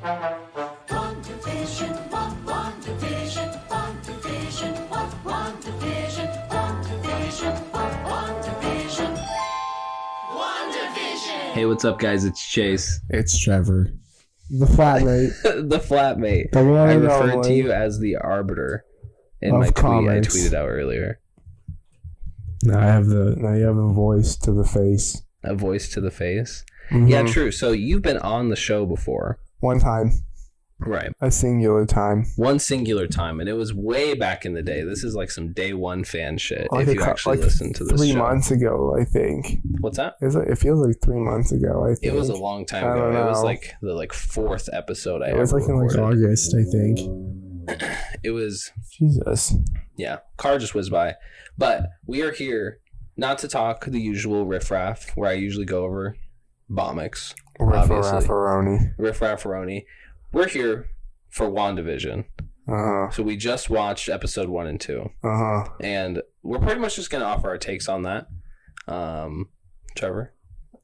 WandaVision, WandaVision, WandaVision, WandaVision, WandaVision, WandaVision, WandaVision. Hey, what's up, guys? It's Chase. It's Trevor. The flatmate. The flatmate. The one I and referred only to you as the arbiter in of my tweet. I comics. tweeted out earlier. Now you have the voice to the face. A voice to the face. Mm-hmm. Yeah, true. So you've been on the show before. One time. Right. A singular time. One singular time, and it was way back in the day. This is like some day one fan shit, Like if you actually listen to this 3 show. months ago, I think. What's that? It feels like 3 months ago, I think. It was a long time I ago. don't It was know. like the fourth episode I It was ever like in like recorded. August, I think. It was, Jesus. yeah, car just whizzed by. But we are here not to talk the usual riffraff, where I usually go over Bomics. Obviously. Riff-raffaroni. We're here for WandaVision. Uh-huh. So we just watched episode 1 and 2. Uh-huh. And we're pretty much just going to offer our takes on that. Trevor?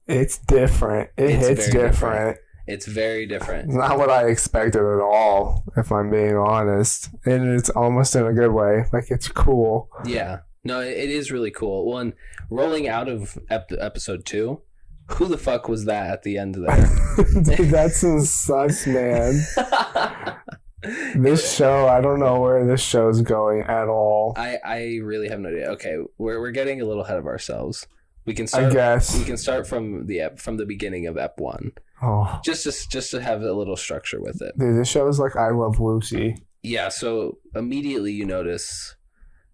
It's different. It It's hits very different. It's very different. It's not what I expected at all, if I'm being honest. And it's almost in a good way. Like, it's cool. Yeah. No, it is really cool. Well, and rolling out of episode 2, who the fuck was that at the end of there? Dude, that's some sus, man. This show, I don't know where this show's going at all. I really have no idea. Okay, we're getting a little ahead of ourselves. We can start. I guess. We can start from the beginning of Ep 1, Oh, just to have a little structure with it. dude, this show is like I Love Lucy. Yeah. So immediately you notice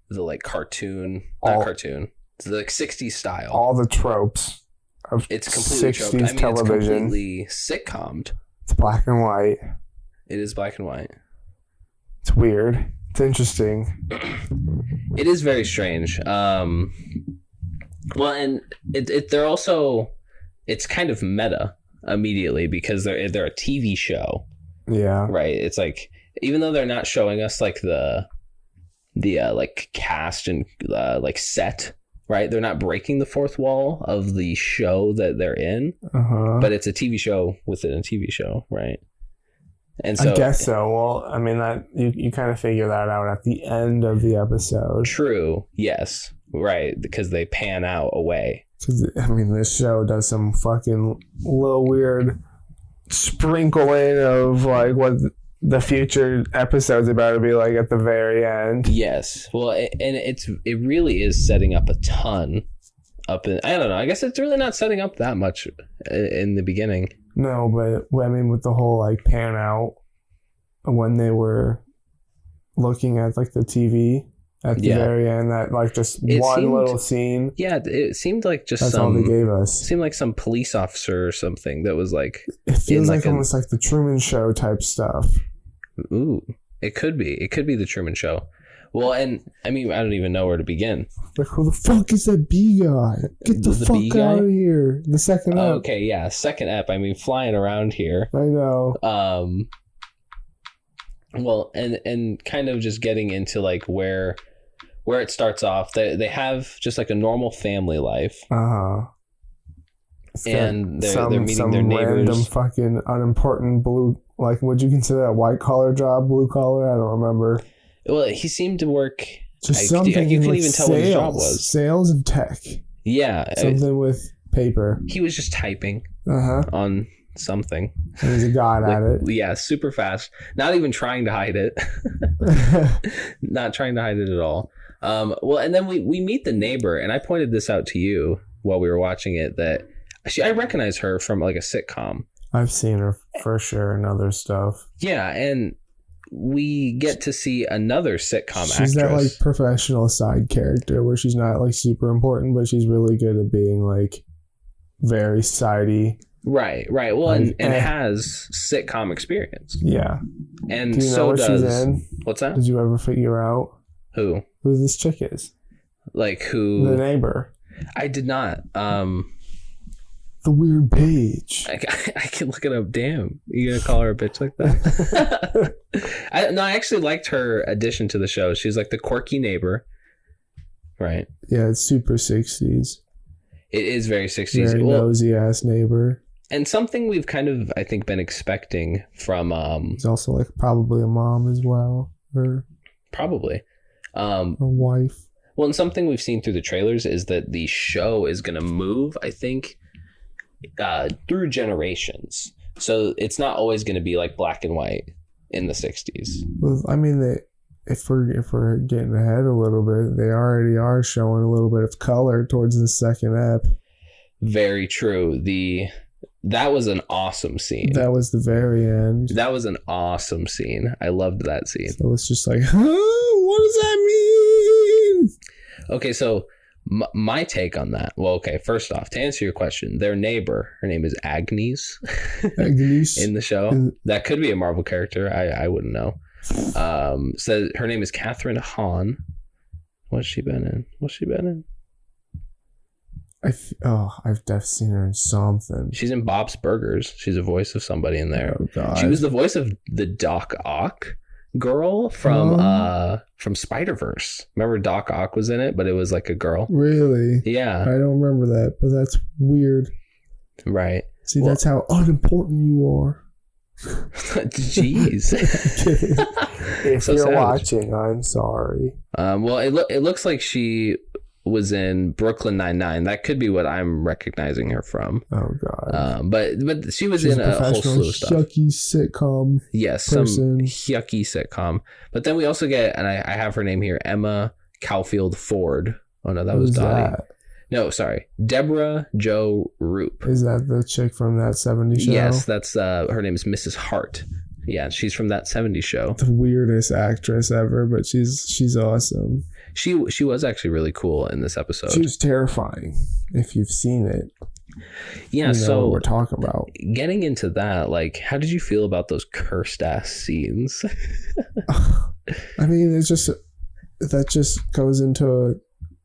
the like cartoon, All- not cartoon, it's the like 60s style. All the tropes of It's completely 60s troped. I mean, television. it's completely sitcomed. It's black and white. It is black and white. It's weird. It's interesting. It is very strange. Well, and they're also, it's kind of meta immediately because they're a TV show, Yeah. right? It's like, even though they're not showing us like the like cast and like set, right? They're not breaking the fourth wall of the show that they're in, Uh-huh. but it's a TV show within a TV show, right? And so, I guess so. Well, I mean, that you kind of figure that out at the end of the episode. true, yes, right, because they pan out away. 'Cause, I mean, this show does some fucking little weird sprinkling of like what the future episode's about to be like at the very end. Yes. Well, and it really is setting up a ton up in, I don't know. I guess it's really not setting up that much in the beginning. No, but I mean, with the whole like pan out when they were looking at like the TV at the Yeah. very end, that like just It one seemed- little scene. Yeah, it seemed like just That's all they gave us. seemed like some police officer or something that was like, It feels like like a- almost like the Truman Show type stuff. ooh, it could be the Truman Show. Well, and I mean, I don't even know where to begin. Like, who the fuck is that B guy? Get the The B fuck guy? out of here. The second Oh, ep. okay, yeah, second ep. I mean, flying around here. I know. Well, and kind of just getting into like where it starts off. They have just like a normal family life, Uh-huh. and they're meeting their random neighbors. fucking unimportant blue, like, would you consider that white collar job, blue collar? I don't remember. Well, he seemed to work. Just You something couldn't like even tell what his job sales. was. Sales of tech. Yeah, Something with paper. he was just typing Uh-huh. on something. And he's a god at it. Yeah, super fast. Not even trying to hide it. Not trying to hide it at all. Well, and then we meet the neighbor, and I pointed this out to you while we were watching it, that I recognize her from like a sitcom. I've seen her for sure in other stuff. Yeah, and we get to see another sitcom She's that like actress. professional side character where she's not like super important, but she's really good at being like very sidey. Right. Well, Like, and has sitcom experience. Yeah. And Do you know so what does... she's in? What's that? Did you ever figure out Who? who this chick is? Like The who? neighbor. I did not. The weird page. I can look it up. Damn, you gonna call her a bitch like that? I actually liked her addition to the show. She's like the quirky neighbor, right? Yeah, it's super 60s. It is very 60s. Very Well, nosy ass neighbor. And something we've kind of, I think, been expecting from He's also like probably a mom as well, or probably a wife. well, and something we've seen through the trailers is that the show is going to move, I think, through generations. So it's not always going to be like black and white in the 60s. Well, I mean, if we're getting ahead a little bit, they already are showing a little bit of color towards the second ep. Very true. That was an awesome scene. That was the very end. That was an awesome scene. I loved that scene. So it's just like, huh? What does that mean? Okay, so my take on that. Well, okay, first off, to answer your question, their neighbor, her name is Agnes. Agnes. In the show. That could be a Marvel character. I wouldn't know. So her name is Catherine Hahn. What's she been in? I've definitely seen her in something. She's in Bob's Burgers. She's a voice of somebody in there. Oh, God. She was the voice of the Doc Ock girl from Spider-Verse. Remember Doc Ock was in it, but it was like a girl. Really? Yeah. I don't remember that, but that's weird. Right. See, that's how unimportant you are. Jeez. If So you're savage. watching, I'm sorry. Well, it looks like she was in Brooklyn Nine-Nine. That could be what I'm recognizing her from. Oh, God. But she was She's in a whole professional slew of stuff. yucky sitcom. Yes, person. some yucky sitcom. But then we also get, and I have her name here, Emma Caulfield Ford. Oh no, that was Who's Dottie. that? No, sorry, Deborah Jo Roop. Is that the chick from that 70s show? Yes, that's her name is Mrs. Hart. Yeah, she's from that 70s show. The weirdest actress ever, but she's awesome. She was actually really cool in this episode. She was terrifying if you've seen it. Yeah, you know so what we're talking about. getting into that, like, how did you feel about those cursed ass scenes? I mean, that just goes into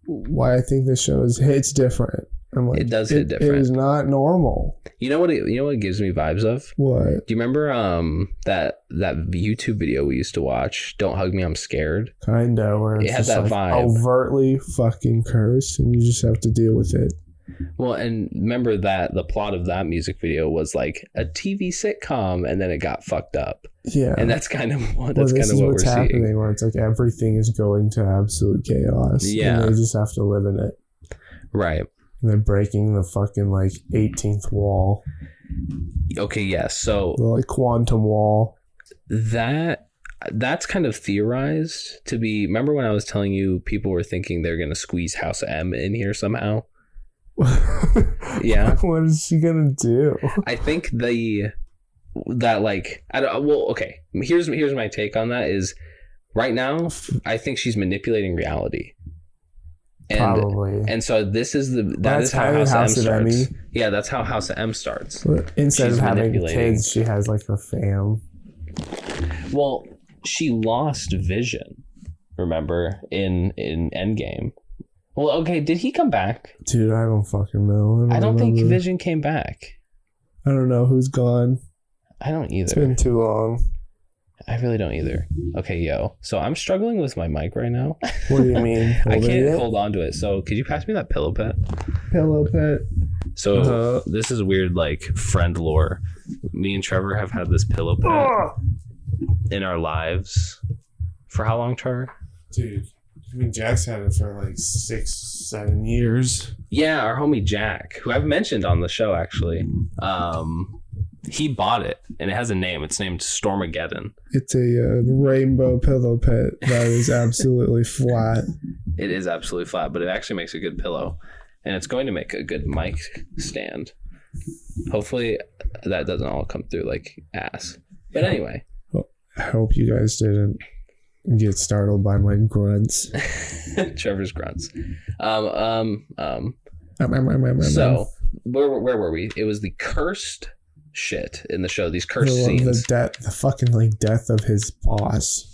why I think this show hits different. I'm like, It does hit different. It is not normal. You know what it gives me vibes of? What? Do you remember that YouTube video we used to watch, Don't Hug Me, I'm Scared? Kinda, where it's It had just that like vibe. overtly fucking cursed, and you just have to deal with it. Well, and remember that the plot of that music video was like a TV sitcom, and then it got fucked up. Yeah. And that's kind of what This is we're what's happening, seeing. where it's like everything is going to absolute chaos. Yeah. And they just have to live in it. Right. And they're breaking the fucking like 18th wall. Okay, yes. So The like quantum wall. that's kind of theorized to be. Remember when I was telling you people were thinking they're going to squeeze House M in here somehow? Yeah. What is she gonna do? I think okay. Here's my take on that is right now I think she's manipulating reality. Probably. And so this is That's how how House M House of M. starts. Yeah, that's how House of M starts. But instead She's of having manipulating. kids, she has like a fam. Well, she lost Vision, remember, in Endgame. Well, okay, did he come back? Dude, I don't fucking know. I don't think remember. Vision came back. I don't know who's gone. I don't It's either. been too long. I really don't either. Okay, yo. So I'm struggling with my mic right now. What do you mean? I Holding can't it? hold on to it. So could you pass me that pillow pet? Pillow pet. So this is weird, like friend lore. Me and Trevor have had this pillow pet in our lives. For how long, Trevor? Dude, I mean, Jack's had it for like 6-7 years. Yeah, our homie Jack, who I've mentioned on the show actually. He bought it and it has a name. It's named Stormageddon. It's a rainbow pillow pet that is absolutely flat. It is absolutely flat, but it actually makes a good pillow. And it's going to make a good mic stand. Hopefully that doesn't all come through like ass. But anyway. Well, I hope you guys didn't get startled by my grunts. Trevor's grunts. So where were we? It was the cursed shit in the show. These cursed scenes. The fucking like death of his boss.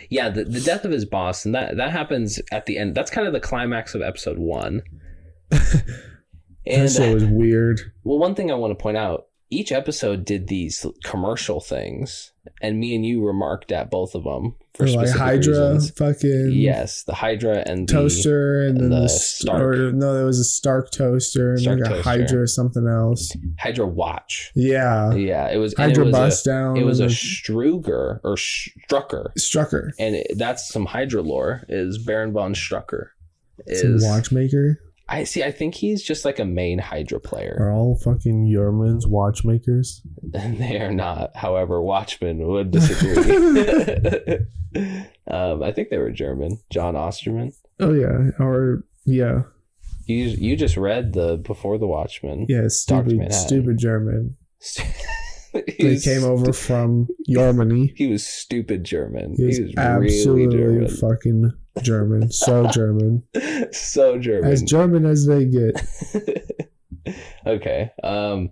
Yeah, the death of his boss, and that happens at the end. That's kind of the climax of episode 1. That shit was weird. Well, one thing I want to point out, each episode did these commercial things, and me and you remarked at both of them for Like specific Hydra, reasons. fucking Yes, the Hydra and toaster, and then the Stark. Or no, there was a Stark toaster and Stark like a toaster. Hydra or something else. Hydra watch. Yeah, Yeah, it was Hydra and bust down. It was a and Struger or Strucker, Strucker. and that's some Hydra lore. Is Baron von Strucker Some is watchmaker. I see. I think he's just like a main Hydra player. Are all fucking Yermans watchmakers? And they are not. However, Watchmen would disagree. I think they were German. John Osterman. Oh yeah, or yeah, You just read the Before the Watchmen. yeah. Dr. Stupid, Manhattan. stupid German. He They was came over from Germany. He was stupid German. He was really absolutely German. fucking German. So German. So German. As German as they get. Okay. So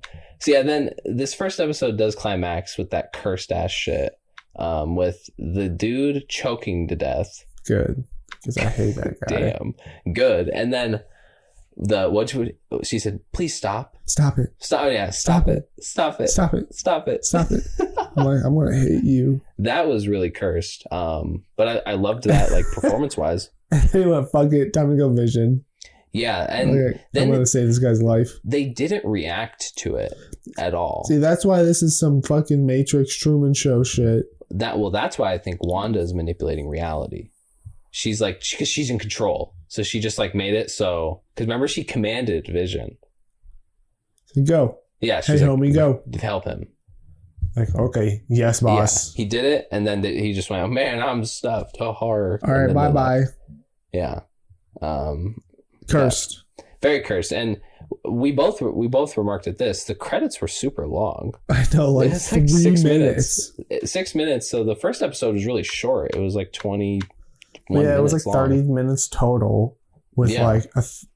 yeah, then this first episode does climax with that cursed ass shit. With the dude choking to death. Good. Because I hate that guy. Damn. Good. And then she said, please stop. Stop it. Stop. Yeah. Stop it. Stop it. Stop it. Stop it. Stop it. I'm like, I'm gonna hate you. That was really cursed. But I loved that, like, performance wise. Anyway, fuck it. Time to go Vision. Yeah. And Okay, I'm then gonna save this guy's life. they didn't react to it at all. See, that's why this is some fucking Matrix Truman Show shit. That's why I think Wanda is manipulating reality. She's like, because she's in control. So she just like made it so, because remember she commanded Vision. Go. Yeah. Hey, She's like, homie, go. help him. Like, okay, yes, boss. Yeah, he did it. And then he just went, oh, man, I'm stuffed. Oh, horror. All right, bye-bye. Yeah. Cursed. Yeah. Very cursed. And we both remarked at this. The credits were super long. I know, like, It's 3 6 minutes. 6 minutes. So the first episode was really short. It was like 21 Yeah, it was like minutes long. 30 minutes total, with Yeah. like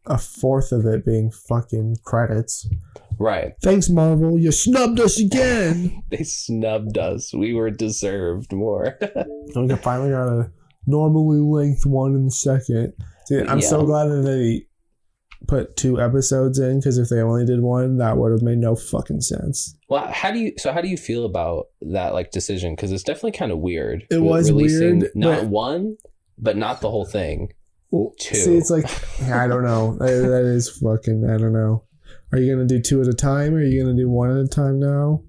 a fourth of it being fucking credits. Right. Thanks, Marvel. You snubbed us again. They snubbed us. We were deserved more. We finally got a normally length one in the second. Dude, I'm so glad that they put 2 episodes in, because if they only did one, that would have made no fucking sense. Well, how do you feel about that, like, decision? Because it's definitely kind of weird. It was releasing weird, not but- one, but not the whole thing. Well, 2. see, it's like, I don't know. That is fucking, I don't know. Are you going to do 2 at a time, or are you going to do 1 at a time now?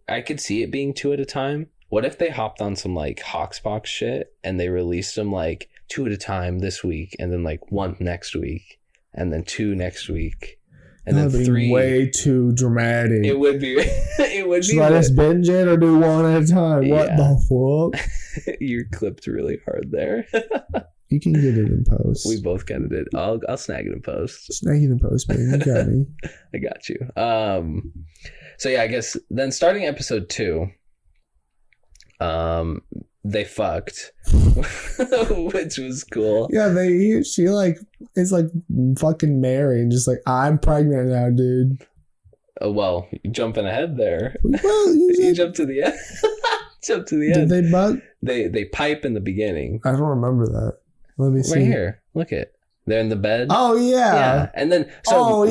I could see it being 2 at a time. What if they hopped on some like Hoxpox shit and they released them like 2 at a time this week, and then like 1 next week, and then 2 next week, and That'd then be 3? way too dramatic. It would be. It would Just be. let us binge it, or do 1 at a time. What Yeah. the fuck? You clipped really hard there. You can get it in post. We both kind of did. I'll snag it in post. Snag it in post, man. You got me. I got you. So yeah, I guess then starting episode 2, they fucked, which was cool. Yeah, she like is like fucking Mary and just like, I'm pregnant now, dude. Oh, well, you're jumping ahead there. Well, You jump to the end. Jump to the did end. they bug? They pipe in the beginning. I don't remember that. Let me see. Right here. Look it. They're in the bed. Oh yeah. And then why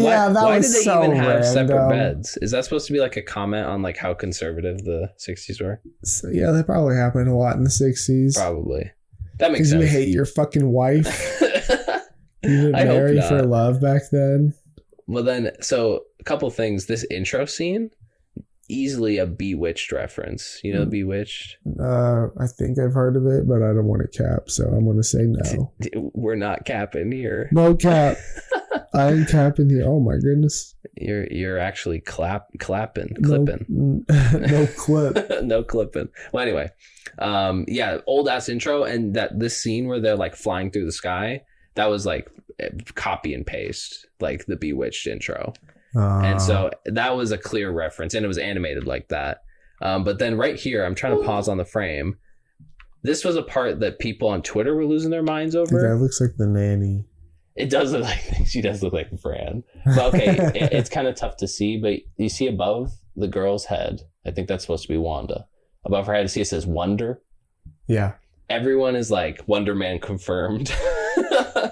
did they even have separate beds? Is that supposed to be like a comment on like how conservative the 60s were? So, yeah, that probably happened a lot in the 60s. Probably. That makes Because sense. you hate your fucking wife. You didn't I hope marry not. for love back then. Well then, so a couple things. This intro scene, easily a Bewitched reference. You know Bewitched? I think I've heard of it, but I don't want to cap, so I'm going to say no. We're not capping here. No cap. I ain't capping here. Oh my goodness. You're actually clapping. No clip. No clipping. Well, anyway, yeah, old ass intro, and this scene where they're like flying through the sky, that was like copy and paste, like the Bewitched intro. And so that was a clear reference, and it was animated like that. But then right here, I'm trying to pause on the frame. This was a part that people on Twitter were losing their minds over. That looks like the nanny. It does look like, she does look like Fran. But okay, it's kind of tough to see, but you see above the girl's head, I think that's supposed to be Wanda. Above her head, see it says Wonder. Yeah. Everyone is like, Wonder Man confirmed.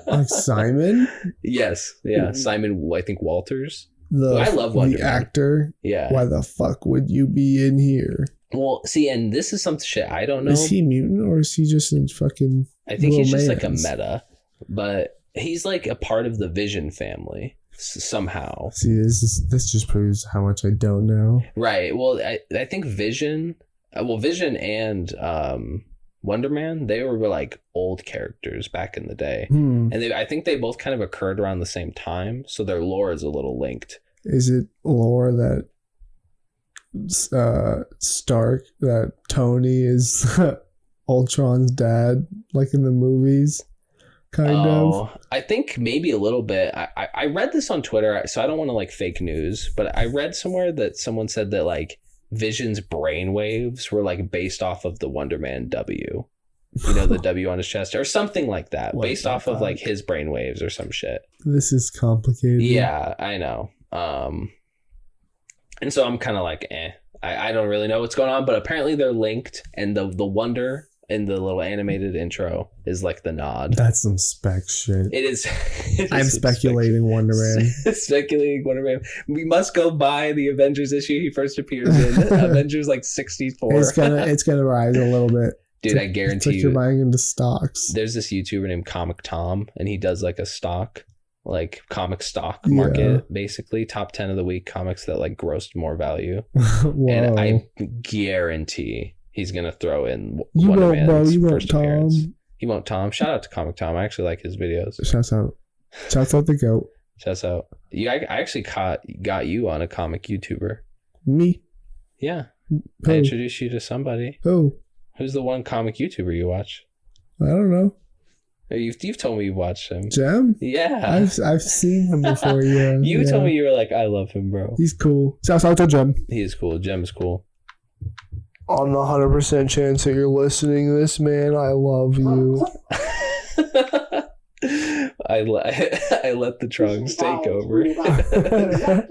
Like Simon? Yes. Yeah. Simon, I think Walters. I love Wonder the Man. actor. Yeah. Why the fuck would you be in here? Well, see, and this is some shit I don't know. Is he mutant or is he just a fucking? I think he's just like a romance? meta, but he's like a part of the Vision family somehow. See, this just proves how much I don't know. Right. Well, I think Vision and Wonder Man, they were like old characters back in the day, and I think they both kind of occurred around the same time, so their lore is a little linked. Is it lore that Stark, that Tony is Ultron's dad, like in the movies? Kind of. I think maybe a little bit. I read this on Twitter, so I don't want to like fake news, but I read somewhere that someone said that like Vision's brainwaves were like based off of the Wonder Man W. You know, the W on his chest or something like that, based off of like his brainwaves or some shit. This is complicated. Yeah, I know. And so I'm kind of like, I don't really know what's going on, but apparently they're linked, and the wonder in the little animated intro is like the nod. That's some spec shit. It is. I'm speculating Wonder Man. Speculating Wonder Man. We must go buy the Avengers issue he first appears in. Avengers like 64. It's gonna rise a little bit. Dude, I guarantee it's like you're buying into stocks. There's this YouTuber named Comic Tom, and he does like a stock, like comic stock market, basically top 10 of the week comics that like grossed more value. And I guarantee he's gonna throw in Wonder Man's first appearance. He won't, Tom. Shout out to Comic Tom. I actually like his videos. Shouts out the goat. Shouts out. I actually got you on a comic YouTuber. Me? Yeah. Who? I introduced you to somebody. Who? Who's the one comic YouTuber you watch? I don't know. You've told me you watched him. Jem? Yeah. I've seen him before, yeah. You told me you were like, I love him, bro. He's Cool. Shouts out to Jem. He is cool. Jem is cool. On the 100% chance that you're listening to this, man, I love you. I let the trunks take over.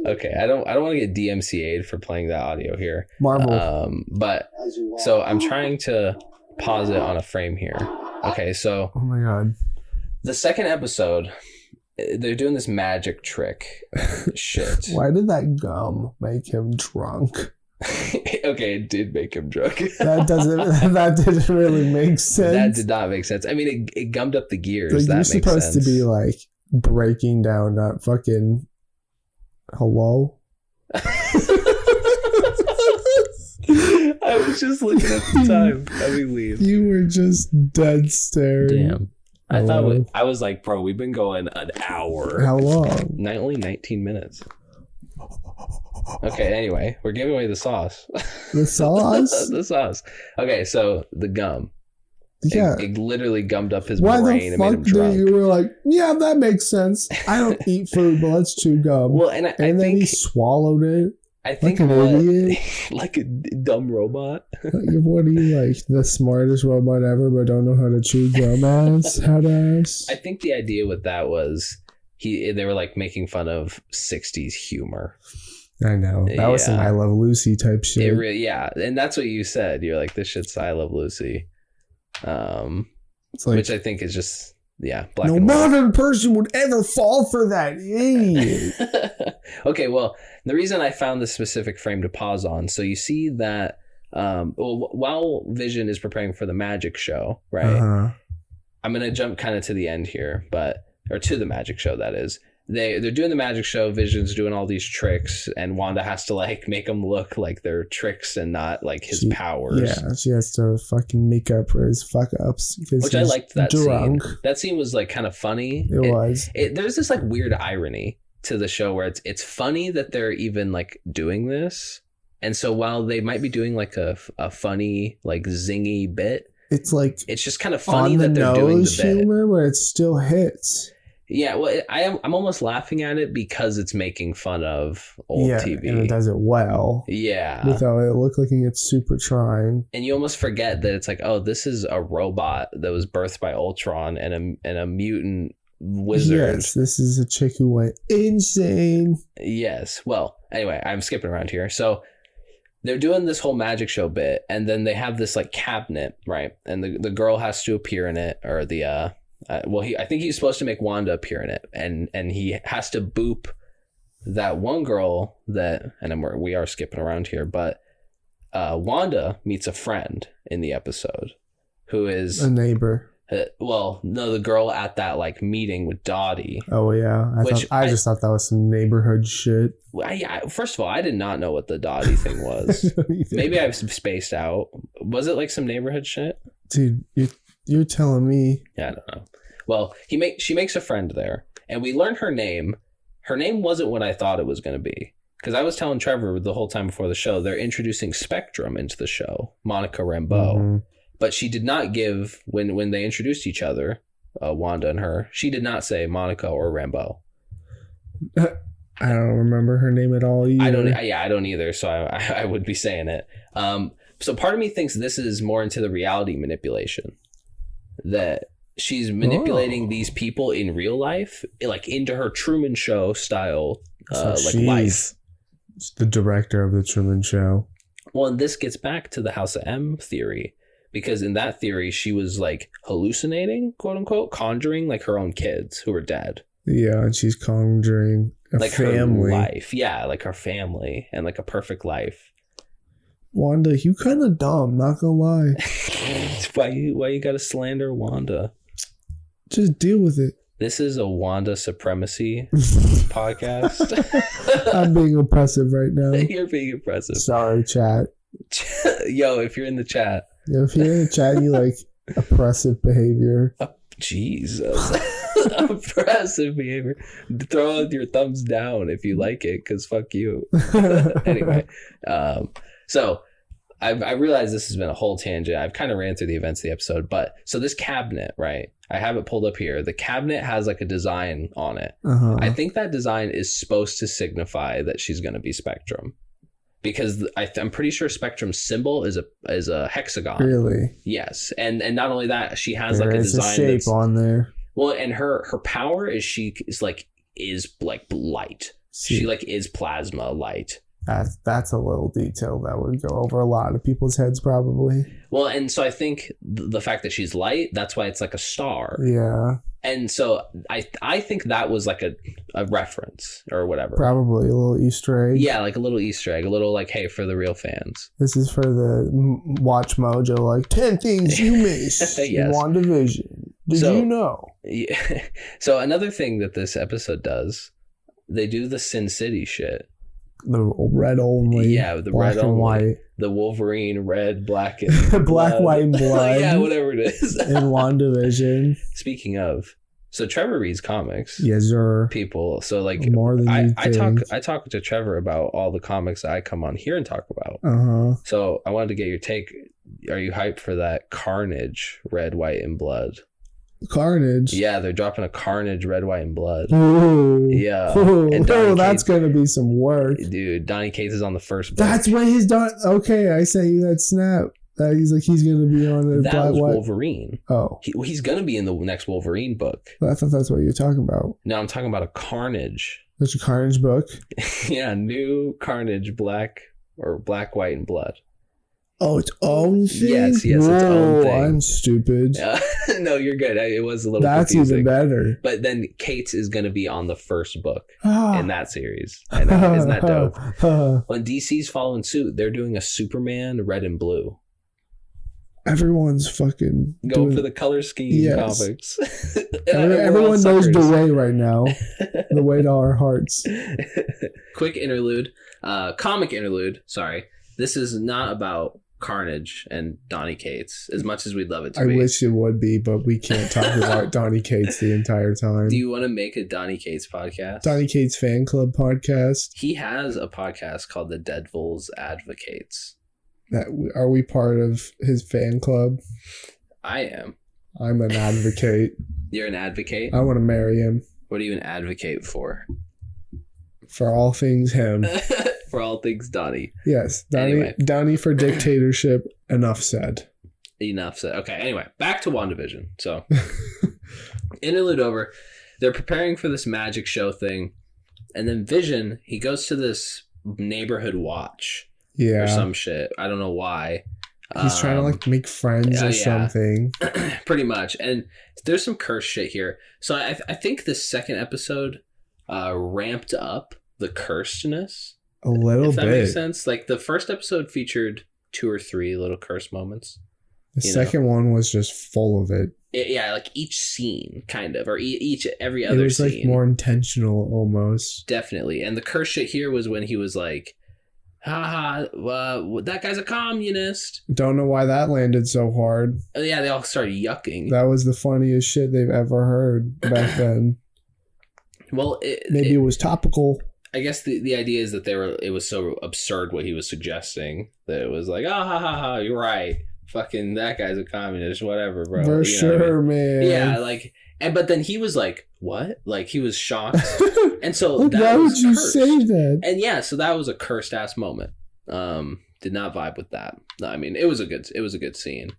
Okay, I don't want to get DMCA'd for playing that audio here. Marvel. But so I'm trying to pause it on a frame here. Okay, so Oh my god. the second episode, they're doing this magic trick. Shit. Why did that gum make him drunk? Okay, it did make him drunk. That didn't really make sense. That did not make sense. I mean, it gummed up the gears. Like, That you're makes supposed sense. to be like breaking down, not fucking hello. I was just looking at the time. Let me leave. You were just dead staring. Damn. I was like, bro, we've been going an hour. How long? Only 19 minutes. Okay, anyway, we're giving away the sauce. The sauce? The sauce. Okay, so the gum. Yeah. It literally gummed up his Why brain the and made fuck him did drunk. you were like, yeah, that makes sense. I don't eat food, but let's chew gum. Well, and I then think he swallowed it. I think like an idiot. like a dumb robot. What are you, like, the smartest robot ever, but don't know how to chew gum ass? I think the idea with that was they were like making fun of 60s humor. I know. That was some I Love Lucy type shit. Yeah, and that's what you said. You're like, this shit's I Love Lucy. It's like, Which I think is just, black no and white. modern person would ever fall for that. Idiot. Okay, well, the reason I found this specific frame to pause on, so you see that while Vision is preparing for the magic show, right? Uh-huh. I'm going to jump kind of to the end here, or to the magic show, that is. They're doing the magic show. Vision's doing all these tricks, and Wanda has to like make them look like they're tricks and not like his powers. Yeah, she has to fucking make up for his fuck ups. Which I liked that drunk. scene. That scene was like kind of funny. It was. There's this like weird irony to the show where it's funny that they're even like doing this, and so while they might be doing like a funny like zingy bit, it's like it's just kind of funny that they're doing the bit. Humor, but it still hits. Yeah, well, I'm almost laughing at it because it's making fun of old TV. And it does it well. Yeah. Without it look like it's super trying. And you almost forget that it's like, oh, this is a robot that was birthed by Ultron and a mutant wizard. Yes, this is a chick who went insane. Yes. Well, anyway, I'm skipping around here. So they're doing this whole magic show bit, and then they have this like cabinet, right? And the girl has to appear in it, or I think he's supposed to make Wanda appear in it, and he has to boop that one girl that, and we are skipping around here, but Wanda meets a friend in the episode who is a neighbor. Well, no, the girl at that like meeting with Dottie. Oh yeah, I just thought that was some neighborhood shit. First of all, I did not know what the Dottie thing was. Maybe I've spaced out. Was it like some neighborhood shit? Dude, you're telling me? Yeah, I don't know. Well, she makes a friend there, and we learned her name. Her name wasn't what I thought it was going to be, because I was telling Trevor the whole time before the show they're introducing Spectrum into the show, Monica Rambeau. Mm-hmm. But she did not give, when they introduced each other, Wanda and her, she did not say Monica or Rambeau. I don't remember her name at all either. I don't either, so I would be saying it. So part of me thinks this is more into the reality manipulation. That she's manipulating these people in real life, like into her Truman Show style, life. The director of the Truman Show. Well, and this gets back to the House of M theory. Because in that theory, she was like hallucinating, quote unquote, conjuring like her own kids who were dead. Yeah, and she's conjuring a family. Her life. Yeah, like her family and like a perfect life. Wanda, you kind of dumb, not gonna lie. Why you gotta slander Wanda? Just deal with it. This is a Wanda supremacy podcast. I'm being oppressive right now. You're being oppressive. Sorry, chat. Yo, if you're in the chat. If you're in the chat, you like oppressive behavior. Jesus. Oppressive behavior. Throw out your thumbs down if you like it, because fuck you. Anyway, so I realize this has been a whole tangent. I've kind of ran through the events of the episode, but so this cabinet, right? I have it pulled up here. The cabinet has like a design on it. Uh-huh. I think that design is supposed to signify that she's going to be Spectrum. Because I'm pretty sure Spectrum's symbol is a hexagon. Really? Yes, and not only that, she has like a design. There's a shape on there. Well, and her power is is like light. See, she like is plasma light. That's a little detail that would go over a lot of people's heads probably. Well, and so I think the fact that she's light, that's why it's like a star. Yeah. And so I think that was like a reference or whatever. Probably a little Easter egg. Yeah, like a little Easter egg, a little like, hey, for the real fans. This is for the Watch Mojo, like 10 things you missed in WandaVision. Did you know? Yeah. So another thing that this episode does, they do the Sin City shit. The red only. Yeah, the red only. White. The Wolverine, red, black, and black, white, and blood. Yeah, whatever it is. In WandaVision. Speaking of, so Trevor reads comics. Yes, sir. People. So like more than I talk to Trevor about all the comics I come on here and talk about. Uh-huh. So I wanted to get your take. Are you hyped for that Carnage, red, white, and blood? Carnage. Yeah, they're dropping a Carnage, red, white, and blood. Ooh. Yeah. Ooh. And that's gonna be some work, dude. Donny Cates is on the first book. That's when he's done. Okay, I sent you that snap. He's gonna be on the that was white. Wolverine. Oh, he's gonna be in the next Wolverine book. I thought that's what you're talking about. No, I'm talking about a Carnage. There's a Carnage book. Yeah, new Carnage, black, white, and blood. Oh, its own thing? Yes, its own thing. I'm stupid. No, you're good. It was a little That's confusing. Even better. But then Cates is going to be on the first book in that series. I know. Isn't that dope? When DC's following suit, they're doing a Superman red and blue. Everyone's fucking going for the color scheme comics. Everyone knows the way right now. The way to our hearts. Quick interlude. Comic interlude. Sorry. This is not about Carnage and Donny Cates as much as we'd love it to be. I wish it would be, but we can't talk about Donny Cates the entire time. Do you want to make a Donny Cates podcast? Donny Cates fan club podcast? He has a podcast called The Deadpool's Advocates. Are we part of his fan club? I am. I'm an advocate. You're an advocate? I want to marry him. What are you an advocate for? For all things him. For all things Donny. Yes. Donny for dictatorship. Enough said. Enough said. Okay, anyway. Back to WandaVision. So, interlude over. They're preparing for this magic show thing. And then Vision, he goes to this neighborhood watch. Yeah. Or some shit. I don't know why. He's trying to like make friends or something. Pretty much. And there's some curse shit here. So I think the second episode ramped up the cursedness. A little if that bit. makes sense. Like the first episode featured 2 or 3 little curse moments. The second one was just full of it. Yeah, like each scene, kind of, or every other scene. It was like more intentional, almost. Definitely. And the curse shit here was when he was like, haha, that guy's a communist. Don't know why that landed so hard. Yeah, they all started yucking. That was the funniest shit they've ever heard back then. Well, maybe it was topical. I guess the idea is that it was so absurd what he was suggesting that it was like, ha ha ha, you're right. Fucking that guy's a communist, whatever, bro. For sure, man. Yeah, like, but then he was like, what? Like, he was shocked. And so like, that why was would you cursed. say that? And yeah, so that was a cursed ass moment. Did not vibe with that. No, I mean, it was a good scene.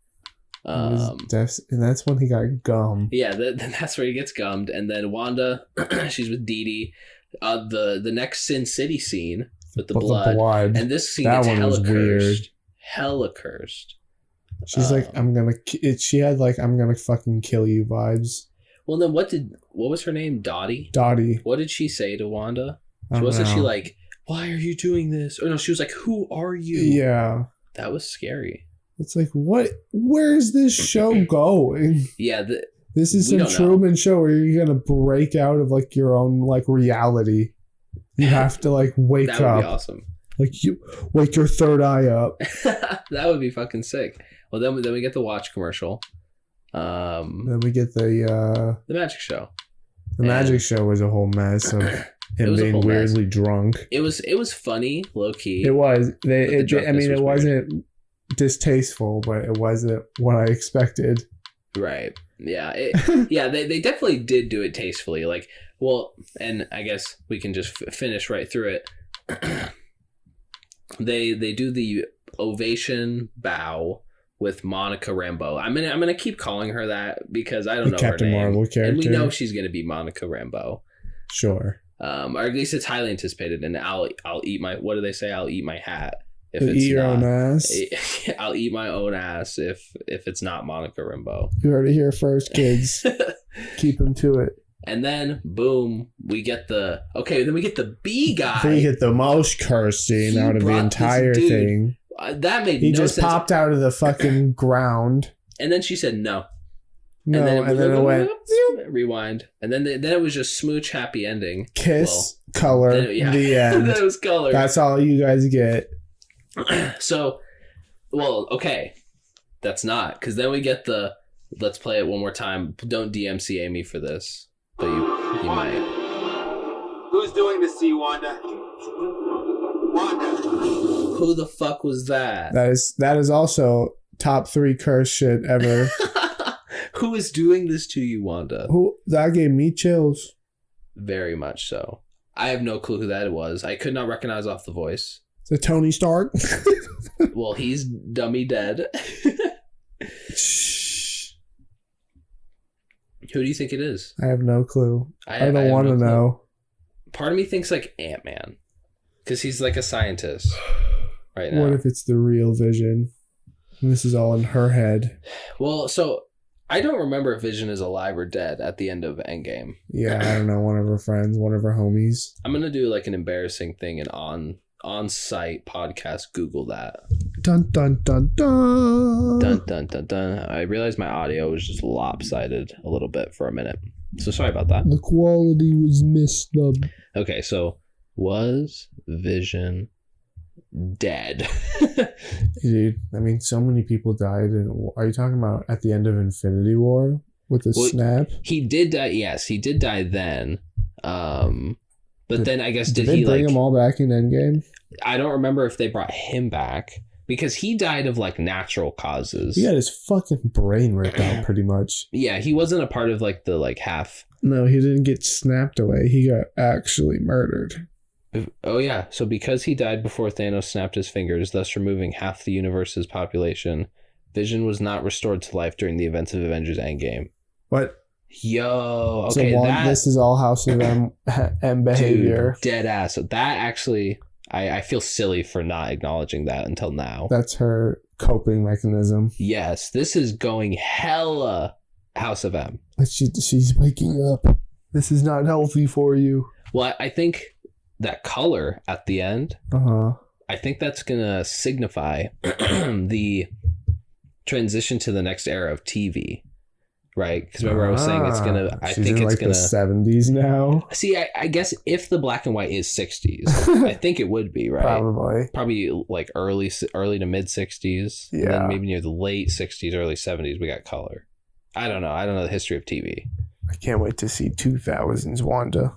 And that's when he got gummed. Yeah, that's where he gets gummed. And then Wanda, she's with Dee Dee. The next Sin City scene with the blood. And this scene gets hella cursed. Weird. Hella cursed. She's like, she had like, I'm gonna fucking kill you vibes. Well, then what was her name? Dottie? Dottie. What did she say to Wanda? Wasn't she like, why are you doing this? Or no, she was like, who are you? Yeah. That was scary. It's like, what? Where's this show going? Yeah. This is some Truman Show where you're gonna break out of like your own like reality. You have to like wake up. That would be awesome. Like you wake your third eye up. That would be fucking sick. Well, then we get the watch commercial. Then we get the magic show. The magic show was a whole mess of him being weirdly drunk. It was funny, low key. It was. It wasn't distasteful, but it wasn't what I expected. Right. Yeah. They definitely did do it tastefully. Like, well, and I guess we can just finish right through it. They do the ovation bow with Monica Rambeau. I'm gonna keep calling her that because I don't know Captain her name. Marvel character. And we know she's gonna be Monica Rambeau. Sure. Or at least it's highly anticipated. And I'll eat my, what do they say? I'll eat my hat. If it's eat your own ass. I'll eat my own ass if it's not Monica Rambeau. You heard it here first, kids. Keep them to it. And then, boom, we get the B guy. We get the most cursed scene out of the entire thing. That made no sense. He just popped out of the fucking ground. And then she said no. No, and then it went... Rewind. And then it was just smooch, happy ending. Kiss, color, the end. That was color. That's all you guys get. So, well, okay. That's not. Because then we get the... Let's play it one more time. Don't DMCA me for this. But you might. Who's doing this to you, Wanda? Wanda. Who the fuck was that? That is also top 3 curse shit ever. Who is doing this to you, Wanda? That gave me chills. Very much so. I have no clue who that was. I could not recognize off the voice. Is it Tony Stark? Well, he's dummy dead. Who do you think it is? I have no clue. I don't want to know. Part of me thinks like Ant-Man. Because he's like a scientist right now. What if it's the real Vision? And this is all in her head. Well, so I don't remember if Vision is alive or dead at the end of Endgame. Yeah, I don't know. One of her friends, one of her homies. I'm going to do like an embarrassing thing and on-site podcast. Google that. Dun, dun, dun, dun. Dun, dun, dun, dun. I realized my audio was just lopsided a little bit for a minute. So sorry about that. The quality was messed up. Okay, so was Vision dead? Dude, I mean, so many people died. Are you talking about at the end of Infinity War with the snap? He did die. Yes, he did die then. But then I guess did he bring them all back in Endgame? I don't remember if they brought him back because he died of like natural causes. He had his fucking brain ripped out pretty much. Yeah, he wasn't a part of like the like half. No, he didn't get snapped away. He got actually murdered. Oh yeah, so because he died before Thanos snapped his fingers, thus removing half the universe's population, Vision was not restored to life during the events of Avengers Endgame. What? Yo, okay, so this is all House of M behavior. Dude, dead ass. So that actually, I feel silly for not acknowledging that until now. That's her coping mechanism. Yes, this is going hella House of M. But she's waking up. This is not healthy for you. Well, I think that color at the end, I think that's gonna signify the transition to the next era of TV, right? Because remember I was saying it's gonna. I think it's gonna the 70s now. See, I guess if the black and white is 60s, I think it would be, right? Probably like early to mid 60s. Yeah. And then maybe near the late 60s, early 70s, we got color. I don't know. I don't know the history of TV. I can't wait to see 2000s Wanda.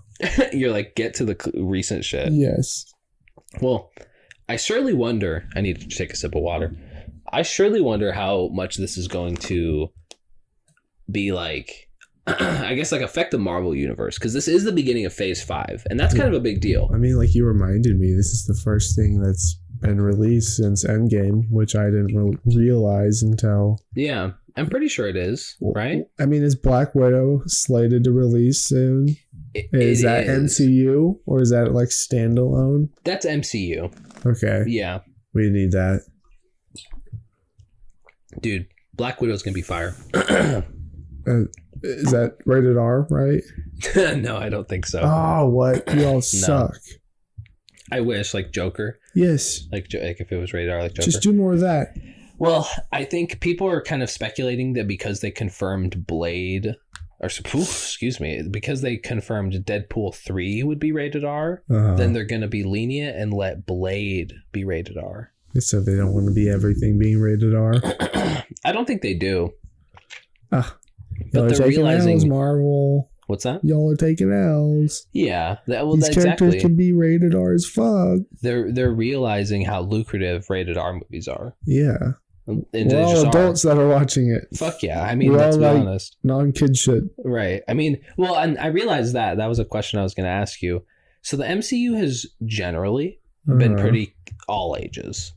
You're like, get to the recent shit. Yes. Well, I surely wonder. I need to take a sip of water. I surely wonder how much this is going to be like, I guess, like affect the Marvel universe, because this is the beginning of Phase 5, and that's kind of a big deal. I mean, like you reminded me, this is the first thing that's been released since Endgame, which I didn't realize until... Yeah, I'm pretty sure it is, right? I mean, is Black Widow slated to release soon? Is that MCU, or is that like standalone? That's MCU. Okay. Yeah. We need that. Dude, Black Widow's gonna be fire. Is that rated R, right? No, I don't think so. Oh, what? You all suck. I wish, like Joker. Yes. Like if it was rated R, like Joker. Just do more of that. Well, I think people are kind of speculating that because they confirmed Blade, because they confirmed Deadpool 3 would be rated R, then they're going to be lenient and let Blade be rated R. So they don't want to be everything being rated R? I don't think they do. But they're realizing... L's, Marvel. What's that? Y'all are taking L's. Yeah. These characters can be rated R as fuck. They're realizing how lucrative rated R movies are. Yeah. And we're all adults that are watching it. Fuck yeah. I mean, let's be honest. Non-kid shit. Right. I mean, well, and I realized that was a question I was going to ask you. So the MCU has generally been pretty all ages.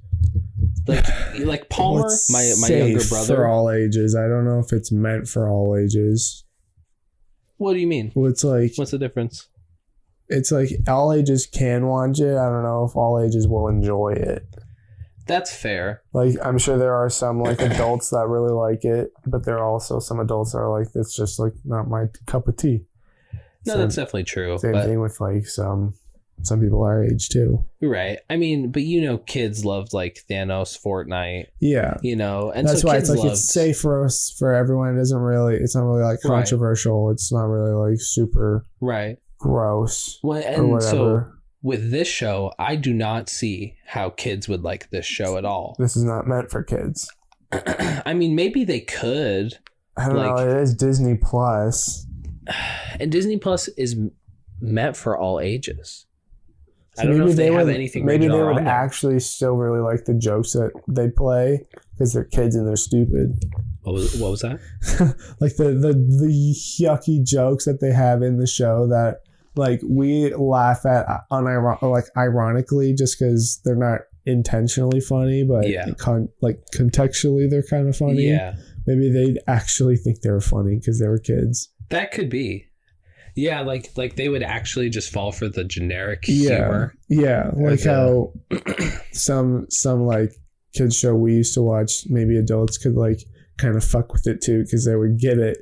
Like Palmer, my younger brother. For all ages. I don't know if it's meant for all ages. What do you mean? Well, it's like... What's the difference? It's like all ages can watch it. I don't know if all ages will enjoy it. That's fair. Like, I'm sure there are some like adults that really like it, but there are also some adults that are like, it's just like not my cup of tea. No, that's definitely true. Same thing with like some people our age too. Right. I mean, but kids loved like Thanos, Fortnite. Yeah. And that's so why kids it's like it's safe for us, for everyone. It's not really like controversial. Right. It's not really like super gross or whatever. So with this show, I do not see how kids would like this show at all. This is not meant for kids. I mean, maybe they could. I don't know. It is Disney Plus. And Disney Plus is meant for all ages. So I don't know if they have anything. Maybe they would actually still really like the jokes that they play because they're kids and they're stupid. What was that? Like the yucky jokes that they have in the show that like we laugh at ironically just because they're not intentionally funny, but contextually they're kind of funny. Yeah. Maybe they'd actually think they were funny because they were kids. That could be. Yeah, like they would actually just fall for the generic humor. Yeah, like how some like kids show we used to watch, maybe adults could like kind of fuck with it too because they would get it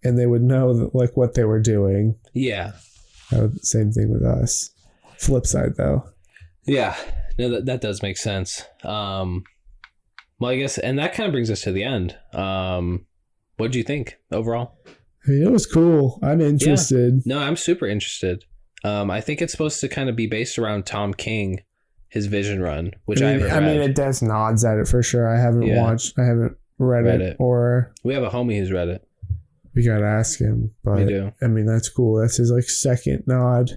and they would know that, like what they were doing. Yeah. Same thing with us. Flip side though. Yeah, no, that does make sense. Well, I guess, and that kind of brings us to the end. What do you think overall? I mean, it was cool. I'm interested. Yeah. No, I'm super interested. I think it's supposed to kind of be based around Tom King, his Vision run, which I haven't read. I mean, it does nods at it for sure. I haven't read it. Or we have a homie who's read it. We gotta ask him. But we do. I mean, that's cool. That's his like second nod.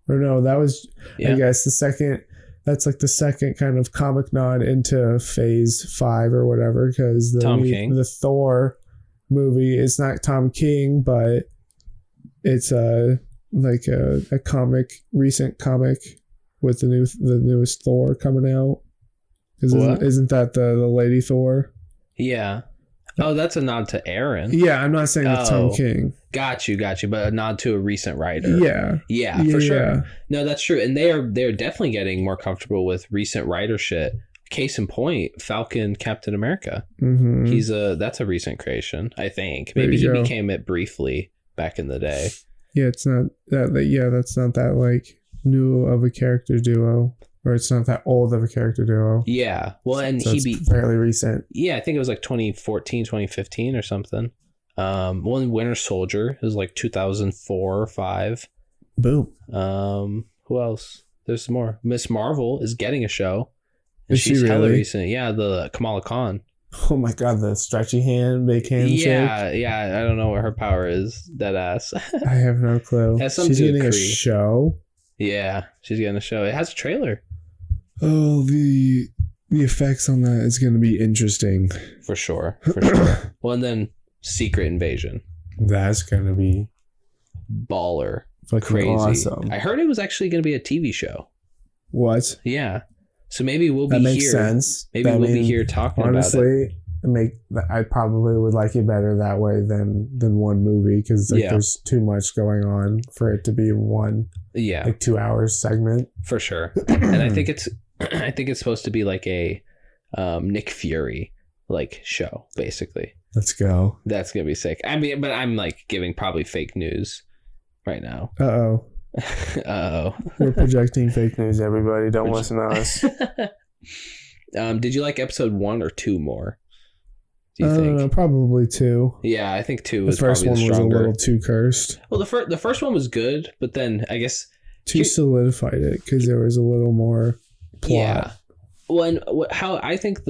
Or no, that was I guess the second. That's like the second kind of comic nod into Phase 5 or whatever, because the Thor movie is not Tom King, but it's like a recent comic with the newest Thor coming out. Isn't that the Lady Thor? Yeah. Oh, that's a nod to Aaron. Yeah, I'm not saying it's Tom King. Got you. But a nod to a recent writer. Yeah, for sure. No, that's true, and they're definitely getting more comfortable with recent writer shit. Case in point, Falcon Captain America. Mm-hmm. That's a recent creation, I think. Maybe he became it briefly back in the day. Yeah, it's not that. Yeah, that's not that like new of a character duo, or it's not that old of a character duo. Yeah. Well, and so fairly recent. Yeah, I think it was like 2014, 2015 or something. One Winter Soldier is like 2004 or 5. Boom. Who else? There's some more. Miss Marvel is getting a show. Is she's she hella really? recent. Yeah, the Kamala Khan. Oh my god, the stretchy hand, big handshake. Yeah. I don't know what her power is. Dead ass. I have no clue. She's getting a show. Yeah, she's getting a show. It has a trailer. Oh, the effects on that is going to be interesting. For sure. Well, and then Secret Invasion. That's going to be baller. Fucking crazy. Awesome. I heard it was actually going to be a TV show. What? Yeah. So maybe we'll be here. That makes sense. Maybe we'll be here talking about it. Honestly, I probably would like it better that way than one movie, because there's too much going on for it to be one 2 hours segment. For sure. And I think it's supposed to be like a Nick Fury like show, basically. Let's go. That's gonna be sick. I mean, but I'm like giving probably fake news right now. Uh-oh. We're projecting fake news, everybody. Don't listen to us. Did you like episode 1 or 2 more? Do you I don't know, probably 2. Yeah, I think 2 was the first probably one the stronger. Was a little too cursed. Well, the first one was good, but then I guess 2 solidified it because there was a little more plot. Yeah. Well, and how I think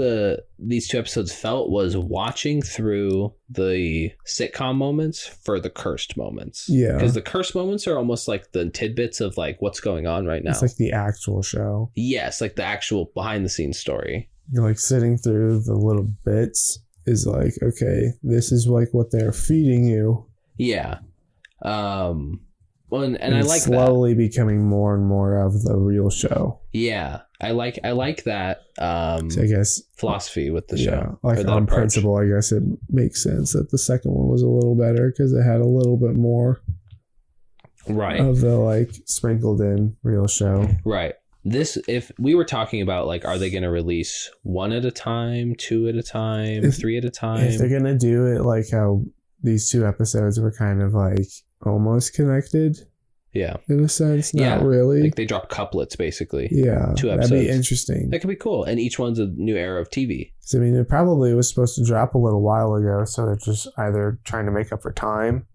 these 2 episodes felt was watching through the sitcom moments for the cursed moments. Yeah. Because the cursed moments are almost like the tidbits of like what's going on right now. It's like the actual show. Yes, like the actual behind the scenes story. You're like sitting through the little bits is like, okay, this is like what they're feeding you. Yeah. Well, and I like slowly becoming more and more of the real show. Yeah, I like that. So I guess philosophy with the show. Like on approach. Principle, I guess it makes sense that the second one was a little better because it had a little bit more, right, of the like sprinkled in real show. Right. This, if we were talking about like, are they going to release 1 at a time, 2 at a time, 3 at a time? If they're gonna do it like how these 2 episodes were kind of like almost connected. Yeah. In a sense, not really. Like they drop couplets basically. Yeah. 2 episodes. That'd be interesting. That could be cool. And each one's a new era of TV. I mean, it probably was supposed to drop a little while ago, so they're just either trying to make up for time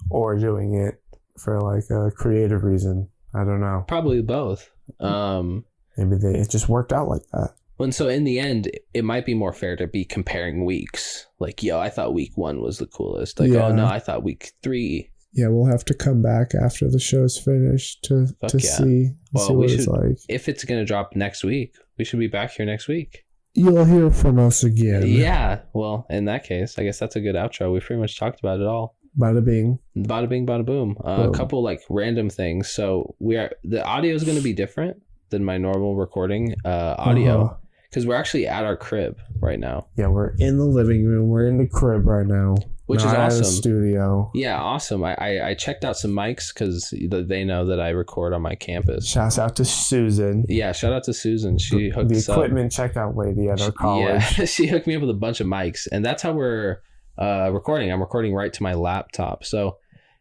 or doing it for like a creative reason. I don't know. Probably both. Maybe it just worked out like that. And so in the end, it might be more fair to be comparing weeks. Like, I thought week 1 was the coolest. Like, oh no, I thought week 3. Yeah, we'll have to come back after the show's finished to see what it's like. If it's going to drop next week, we should be back here next week. You'll hear from us again. Yeah, well, in that case, I guess that's a good outro. We pretty much talked about it all. Bada bing. Bada bing, bada boom. A couple like random things. So the audio is going to be different than my normal recording audio. Because we're actually at our crib right now. Yeah, we're in the living room. We're in the crib right now. Which is awesome. At a studio. Yeah, awesome. I checked out some mics because they know that I record on my campus. Shouts out to Susan. Yeah, shout out to Susan. She hooked us up. The equipment checkout lady at our college. Yeah, she hooked me up with a bunch of mics. And that's how we're recording. I'm recording right to my laptop. So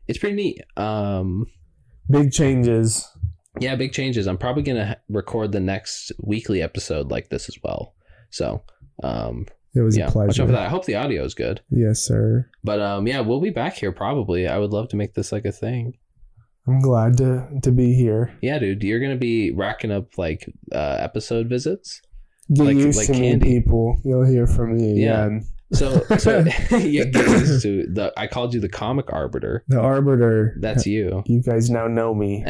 it's pretty neat. Big changes. Yeah, big changes. I'm probably going to record the next weekly episode like this as well. So, it was a pleasure. Watch out for that. I hope the audio is good. Yes, sir. But, we'll be back here probably. I would love to make this like a thing. I'm glad to be here. Yeah, dude. You're going to be racking up like episode visits. Get used to me, people. You'll hear from me again. So yeah, get used to I called you the comic arbiter. The arbiter. That's you. You guys now know me.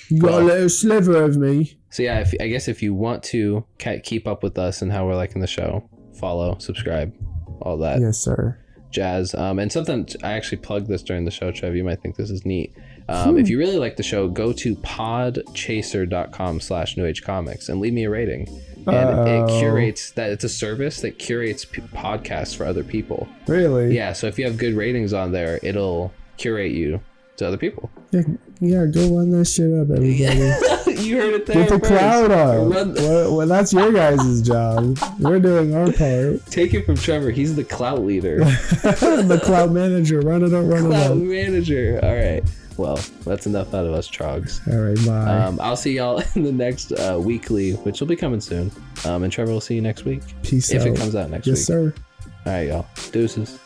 You got a little sliver of me. So yeah, I guess if you want to keep up with us and how we're liking the show, follow, subscribe, all that. Yes, sir. Jazz. And something I actually plugged this during the show, Trev. You might think this is neat. If you really like the show, go to podchaser.com/newagecomics and leave me a rating. And it curates that. It's a service that curates podcasts for other people. Really? Yeah. So if you have good ratings on there, it'll curate you to other people. Yeah, go run that shit up, everybody. You heard it there. Get the cloud up. Well, that's your guys' job. We're doing our part. Take it from Trevor. He's the clout leader. The cloud manager. Run it up, run it up. Clout manager. All right. Well, that's enough out of us trogs. All right, bye. I'll see y'all in the next weekly, which will be coming soon. And Trevor will see you next week. Peace out. If it comes out next week. Yes, sir. All right, y'all. Deuces.